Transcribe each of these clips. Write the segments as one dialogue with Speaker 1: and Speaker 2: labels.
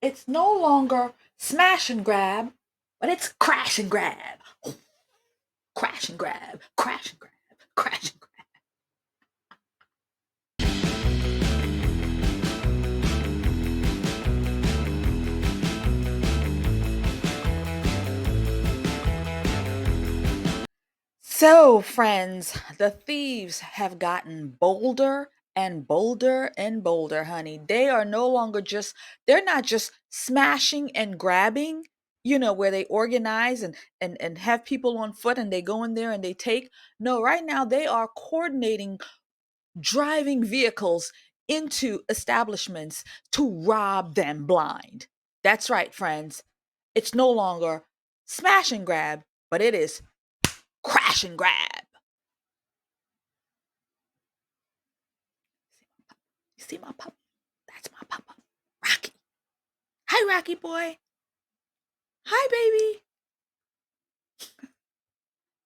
Speaker 1: It's no longer smash and grab, but it's crash and grab. Crash and grab, crash and grab, crash and grab. So, friends, the thieves have gotten bolder and bolder and bolder, honey. They are no longer just, they're not just smashing and grabbing, where they organize and have people on foot and they go in there and they take. No, right now they are coordinating, driving vehicles into establishments to rob them blind. That's right, friends. It's no longer smash and grab, but it is crash and grab. You see my pup? That's my papa, Rocky. Hi, Rocky boy. Hi, baby.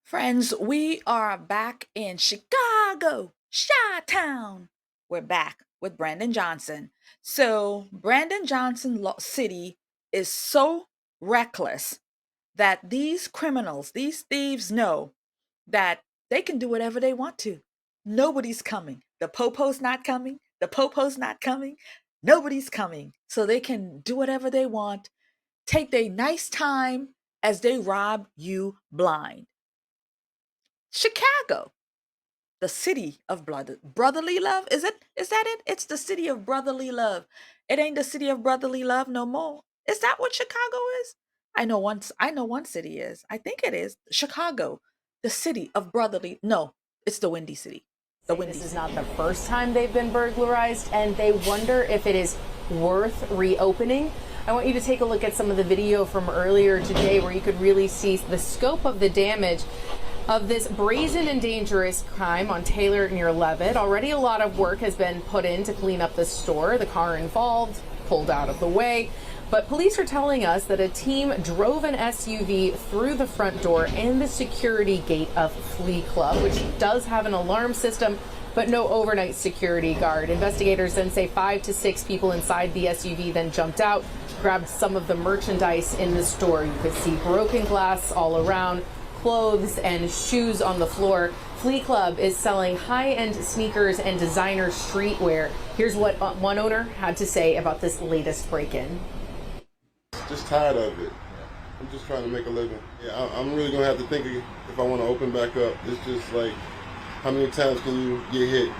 Speaker 1: Friends, we are back in Chicago, Chi-Town. We're back with Brandon Johnson. So, Brandon Johnson City is so reckless that these criminals, these thieves know that they can do whatever they want to. Nobody's coming. The popo's not coming. The popo's not coming. Nobody's coming. So they can do whatever they want. Take their nice time as they rob you blind. Chicago, the city of brotherly love. Is that it? It's the city of brotherly love. It ain't the city of brotherly love no more. Is that what Chicago is? I know one city is. I think it is Chicago, the city of brotherly. No, it's the Windy City. The Windy
Speaker 2: This is
Speaker 1: City.
Speaker 2: not the first time they've been burglarized, and they wonder if it is worth reopening. I want you to take a look at some of the video from earlier today where you could really see the scope of the damage of this brazen and dangerous crime on Taylor near Levitt. Already a lot of work has been put in to clean up the store. The car involved pulled out of the way. But police are telling us that a team drove an SUV through the front door and the security gate of Flea Club, which does have an alarm system, but no overnight security guard. Investigators then say 5 to 6 people inside the SUV then jumped out, grabbed some of the merchandise in the store. You could see broken glass all around, clothes and shoes on the floor. Flea Club is selling high-end sneakers and designer streetwear. Here's what one owner had to say about this latest break-in.
Speaker 3: Just tired of it. I'm just trying to make a living. Yeah, I'm really gonna have to think if I want to open back up. It's just like, how many times can you get hit?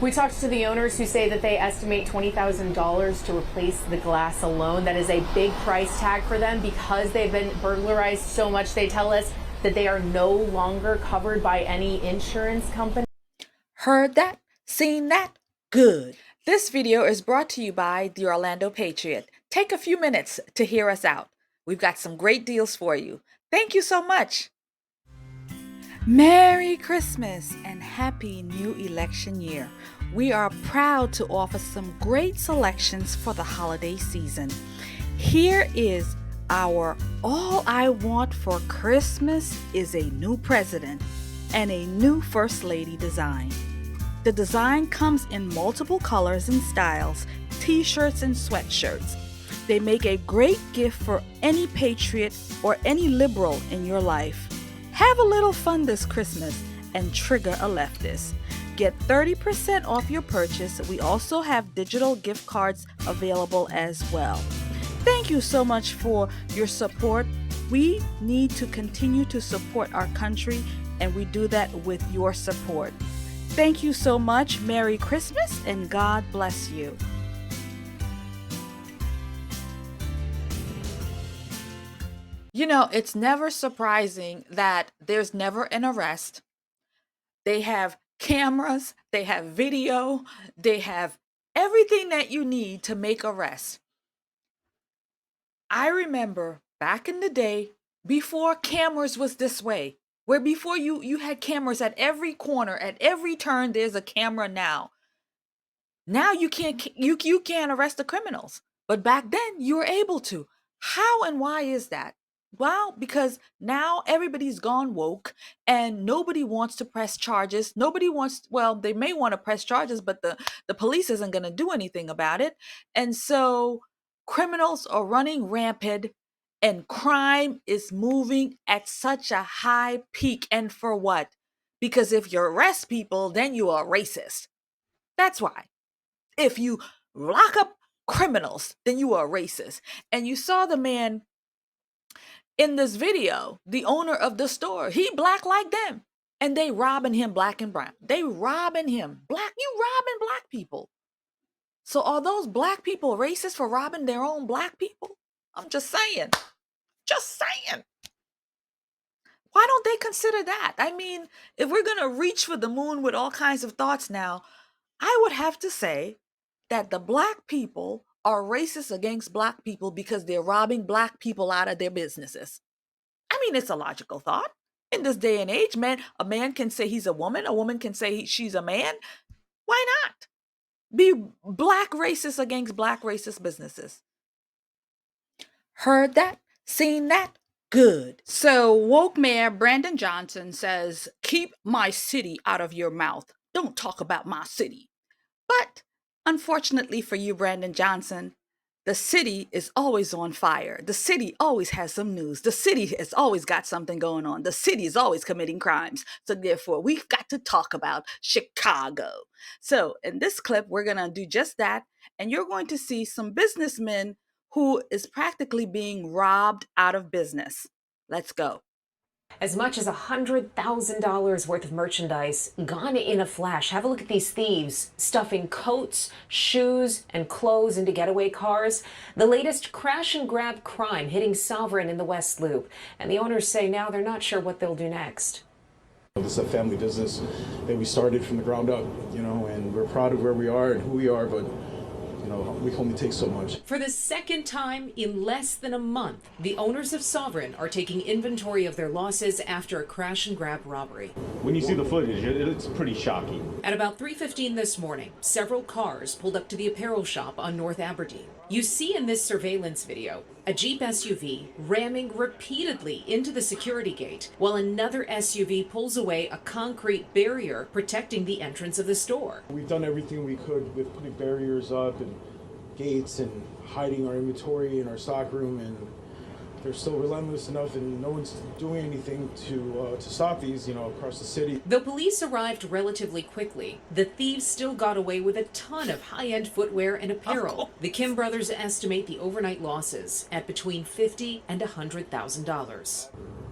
Speaker 2: We talked to the owners who say that they estimate $20,000 to replace the glass alone. That is a big price tag for them because they've been burglarized so much. They tell us that they are no longer covered by any insurance company.
Speaker 1: Heard that? Seen that? Good. This video is brought to you by the Orlando Patriot. Take a few minutes to hear us out. We've got some great deals for you. Thank you so much. Merry Christmas and Happy New Election Year. We are proud to offer some great selections for the holiday season. Here is our All I Want for Christmas is a New President and a New First Lady design. The design comes in multiple colors and styles, t-shirts and sweatshirts. They make a great gift for any patriot or any liberal in your life. Have a little fun this Christmas and trigger a leftist. Get 30% off your purchase. We also have digital gift cards available as well. Thank you so much for your support. We need to continue to support our country, and we do that with your support. Thank you so much. Merry Christmas and God bless you. It's never surprising that there's never an arrest. They have cameras, they have video, they have everything that you need to make arrests. I remember back in the day, before cameras was this way, where before you had cameras at every corner, at every turn, there's a camera now. Now you can't arrest the criminals. But back then you were able to. How and why is that? Well, because now everybody's gone woke and nobody wants to press charges. Nobody wants, well, they may want to press charges, but the police isn't going to do anything about it. And so criminals are running rampant and crime is moving at such a high peak. And for what? Because if you arrest people, then you are racist. That's why. If you lock up criminals, then you are racist. And you saw the man in this video, the owner of the store, he black like them. And they robbing him black and brown. They robbing him. Black, you robbing black people. So are those black people racist for robbing their own black people? I'm just saying. Just saying. Why don't they consider that? I mean, if we're going to reach for the moon with all kinds of thoughts now, I would have to say that the black people are racist against black people because they're robbing black people out of their businesses. I mean, it's a logical thought. In this day and age, man, a man can say he's a woman can say she's a man. Why not? Be black racist against black racist businesses. Heard that? Seen that? Good. So, woke Mayor Brandon Johnson says, keep my city out of your mouth. Don't talk about my city. But unfortunately for you, Brandon Johnson, the city is always on fire. The city always has some news. The city has always got something going on. The city is always committing crimes. So therefore, we've got to talk about Chicago. So in this clip, we're going to do just that. And you're going to see some businessmen who is practically being robbed out of business. Let's go.
Speaker 4: As much as $100,000 worth of merchandise gone in a flash. Have a look at these thieves stuffing coats, shoes, and clothes into getaway cars. The latest crash and grab crime hitting Sovereign in the West Loop. And the owners say now they're not sure what they'll do next.
Speaker 5: This is a family business that we started from the ground up, and we're proud of where we are and who we are, but we can only take so much.
Speaker 4: For the second time in less than a month, the owners of Sovereign are taking inventory of their losses after a crash and grab robbery.
Speaker 6: When you see the footage, it's pretty shocking.
Speaker 4: At about 3:15 this morning, several cars pulled up to the apparel shop on North Aberdeen. You see in this surveillance video a Jeep SUV ramming repeatedly into the security gate while another SUV pulls away a concrete barrier protecting the entrance of the store.
Speaker 5: We've done everything we could with putting barriers up and gates and hiding our inventory in our stockroom, and they're still relentless enough, and no one's doing anything to stop these, across the city.
Speaker 4: Though police arrived relatively quickly, the thieves still got away with a ton of high-end footwear and apparel. The Kim brothers estimate the overnight losses at between $50,000 and $100,000.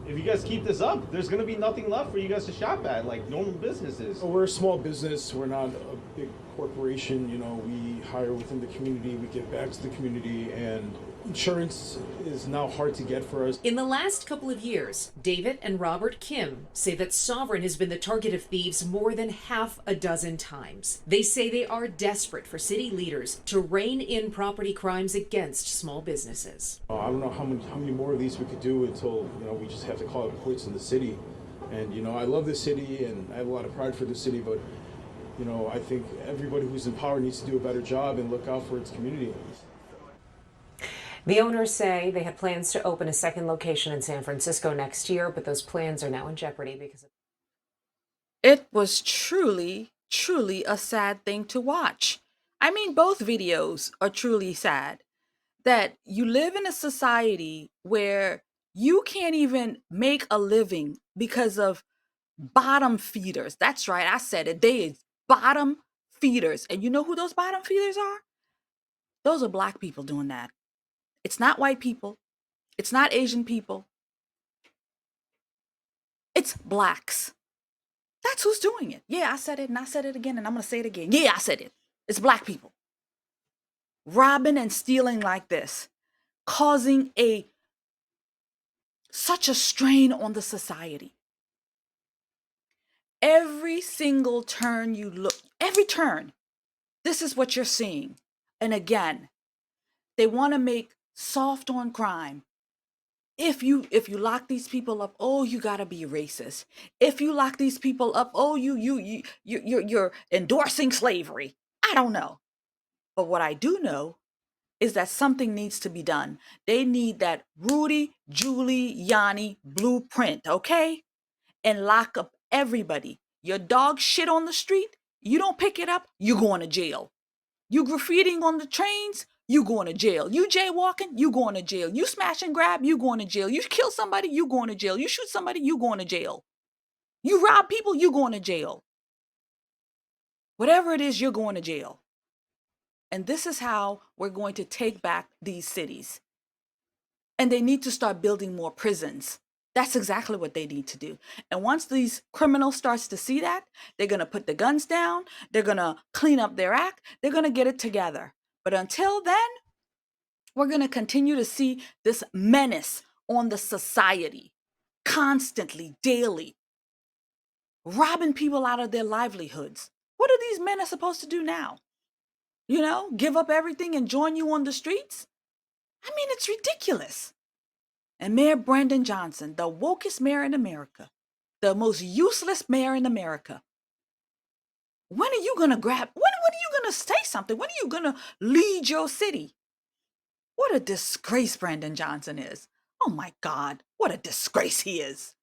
Speaker 6: If you guys keep this up, there's going to be nothing left for you guys to shop at, like normal businesses.
Speaker 5: We're a small business. We're not a big corporation. We hire within the community. We give back to the community, and insurance is now hard to get for us.
Speaker 4: In the last couple of years, David and Robert Kim say that Sovereign has been the target of thieves more than half a dozen times. They say they are desperate for city leaders to rein in property crimes against small businesses.
Speaker 5: I don't know how many more of these we could do until we just have to call it quits in the city. And I love this city and I have a lot of pride for this city, but I think everybody who's in power needs to do a better job and look out for its community.
Speaker 4: The owners say they had plans to open a second location in San Francisco next year, but those plans are now in jeopardy because of...
Speaker 1: It was truly, truly a sad thing to watch. I mean, both videos are truly sad. That you live in a society where you can't even make a living because of bottom feeders. That's right, I said it. They is bottom feeders. And you know who those bottom feeders are? Those are black people doing that. It's not white people. It's not Asian people. It's blacks. That's who's doing it. Yeah, I said it and I said it again and I'm going to say it again. Yeah, I said it. It's black people. Robbing and stealing like this, causing such a strain on the society. Every single turn you look, every turn, this is what you're seeing. And again, they want to make soft on crime. If you lock these people up, oh, you gotta be racist. If you lock these people up, oh, you're endorsing slavery. I don't know. But what I do know is that something needs to be done. They need that Rudy Giuliani blueprint, okay? And lock up everybody. Your dog shit on the street, you don't pick it up, you going to jail. You graffitiing on the trains, you going to jail. You jaywalking, you going to jail. You smash and grab, you going to jail. You kill somebody, you going to jail. You shoot somebody, you going to jail. You rob people, you going to jail. Whatever it is, you're going to jail. And this is how we're going to take back these cities. And they need to start building more prisons. That's exactly what they need to do. And once these criminals starts to see that, they're going to put the guns down. They're going to clean up their act. They're going to get it together. But until then, we're going to continue to see this menace on the society constantly, daily, robbing people out of their livelihoods. What are these men supposed to do now? You know, give up everything and join you on the streets? I mean, it's ridiculous. And Mayor Brandon Johnson, the wokest mayor in America, the most useless mayor in America. When are you going to when are you going to say something? When are you going to lead your city? What a disgrace Brandon Johnson is. Oh my God, what a disgrace he is.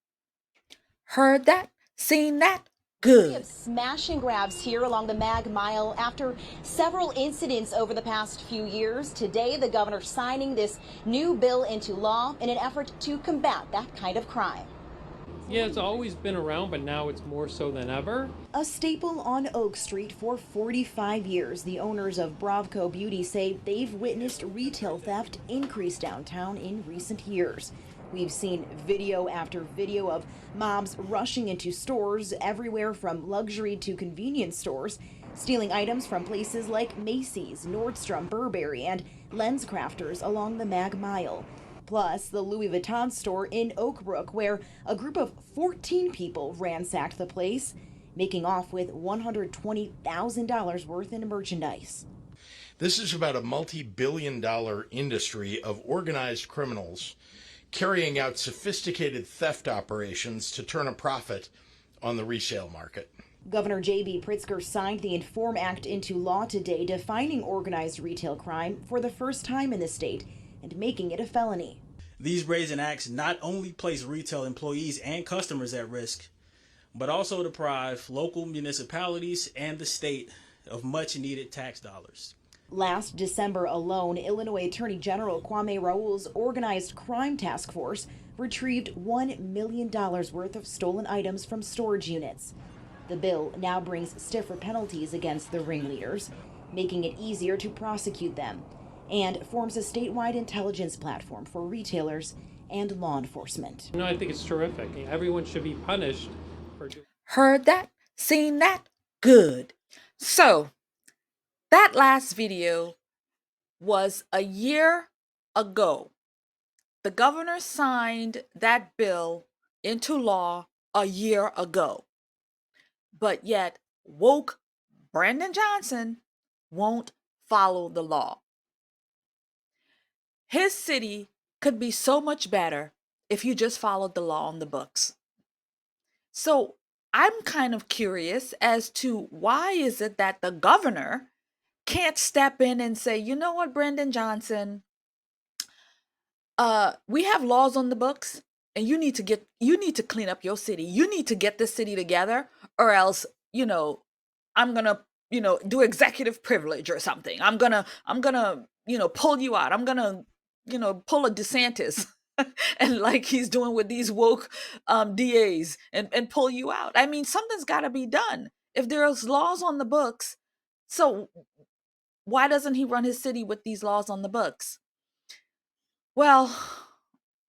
Speaker 1: Heard that? Seen that? Good.
Speaker 7: Smash and grabs here along the Mag Mile after several incidents over the past few years. Today, the governor signing this new bill into law in an effort to combat that kind of crime.
Speaker 8: Yeah, it's always been around, but now it's more so than ever.
Speaker 7: A staple on Oak Street for 45 years. The owners of Bravco Beauty say they've witnessed retail theft increase downtown in recent years. We've seen video after video of mobs rushing into stores everywhere from luxury to convenience stores, stealing items from places like Macy's, Nordstrom, Burberry, and LensCrafters along the Mag Mile. Plus, the Louis Vuitton store in Oak Brook, where a group of 14 people ransacked the place, making off with $120,000 worth in merchandise.
Speaker 9: This is about a multi-billion-dollar industry of organized criminals carrying out sophisticated theft operations to turn a profit on the resale market.
Speaker 7: Governor J.B. Pritzker signed the Inform Act into law today, defining organized retail crime for the first time in the state and making it a felony.
Speaker 10: These brazen acts not only place retail employees and customers at risk, but also deprive local municipalities and the state of much needed tax dollars.
Speaker 7: Last December alone, Illinois Attorney General Kwame Raoul's organized crime task force retrieved $1 million worth of stolen items from storage units. The bill now brings stiffer penalties against the ringleaders, making it easier to prosecute them, and forms a statewide intelligence platform for retailers and law enforcement.
Speaker 8: No, I think it's terrific. Everyone should be punished for doing.
Speaker 1: Heard that? Seen that? Good. So, that last video was a year ago. The governor signed that bill into law a year ago. But yet, woke Brandon Johnson won't follow the law. His city could be so much better if you just followed the law on the books. So I'm kind of curious as to why is it that the governor can't step in and say, you know what, Brandon Johnson, we have laws on the books and you need to clean up your city. You need to get this city together, or else, I'm going to, do executive privilege or something. I'm going to, pull you out. I'm going to, pull a DeSantis and like he's doing with these woke DAs and pull you out. I mean, something's got to be done. If there's laws on the books, so why doesn't he run his city with these laws on the books? Well,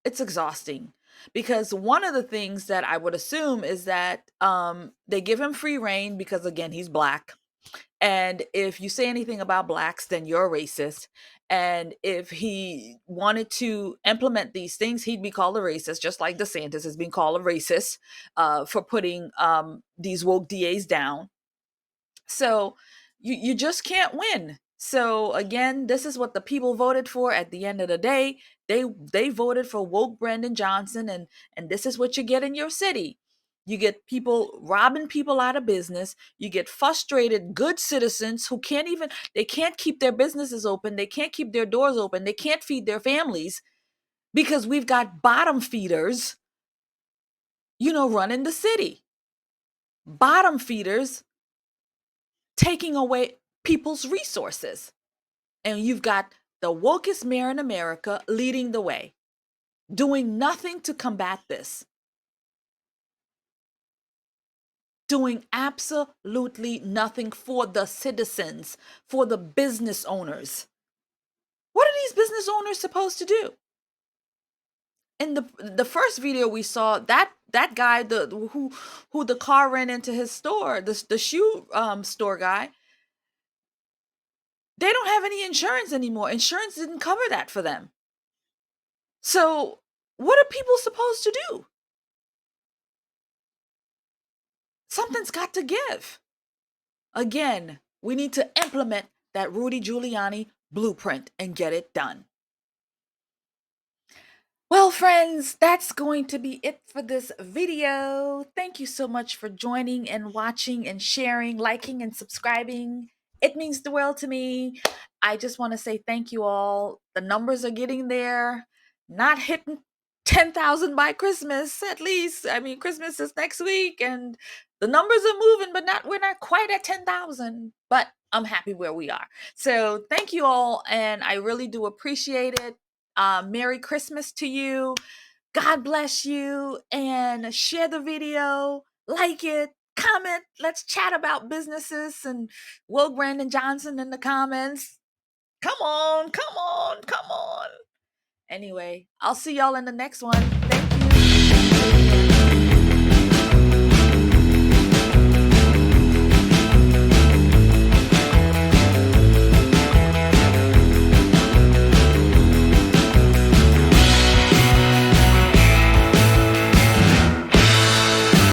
Speaker 1: it's exhausting because one of the things that I would assume is that they give him free reign because, again, he's Black. And if you say anything about Blacks, then you're a racist. And if he wanted to implement these things, he'd be called a racist, just like DeSantis is being called a racist for putting these woke DAs down. So you just can't win. So again, this is what the people voted for at the end of the day. They voted for woke Brandon Johnson, and this is what you get in your city. You get people robbing people out of business. You get frustrated good citizens who they can't keep their businesses open. They can't keep their doors open. They can't feed their families because we've got bottom feeders, running the city. Bottom feeders taking away people's resources. And you've got the wokest mayor in America leading the way, doing nothing to combat this. Doing absolutely nothing for the citizens, for the business owners. What are these business owners supposed to do? In the first video we saw, that guy, who the car ran into his store, the shoe store guy, they don't have any insurance anymore. Insurance didn't cover that for them. So what are people supposed to do? Something's got to give. Again, we need to implement that Rudy Giuliani blueprint and get it done. Well, friends, that's going to be it for this video. Thank you so much for joining and watching and sharing, liking and subscribing. It means the world to me. I just want to say thank you all. The numbers are getting there. Not hitting 10,000 by Christmas, at least. I mean, Christmas is next week and the numbers are moving, but we're not quite at 10,000, but I'm happy where we are. So thank you all. And I really do appreciate it. Merry Christmas to you. God bless you. And share the video, like it, comment. Let's chat about businesses and Will Brandon Johnson in the comments. Come on, come on, come on. Anyway, I'll see y'all in the next one.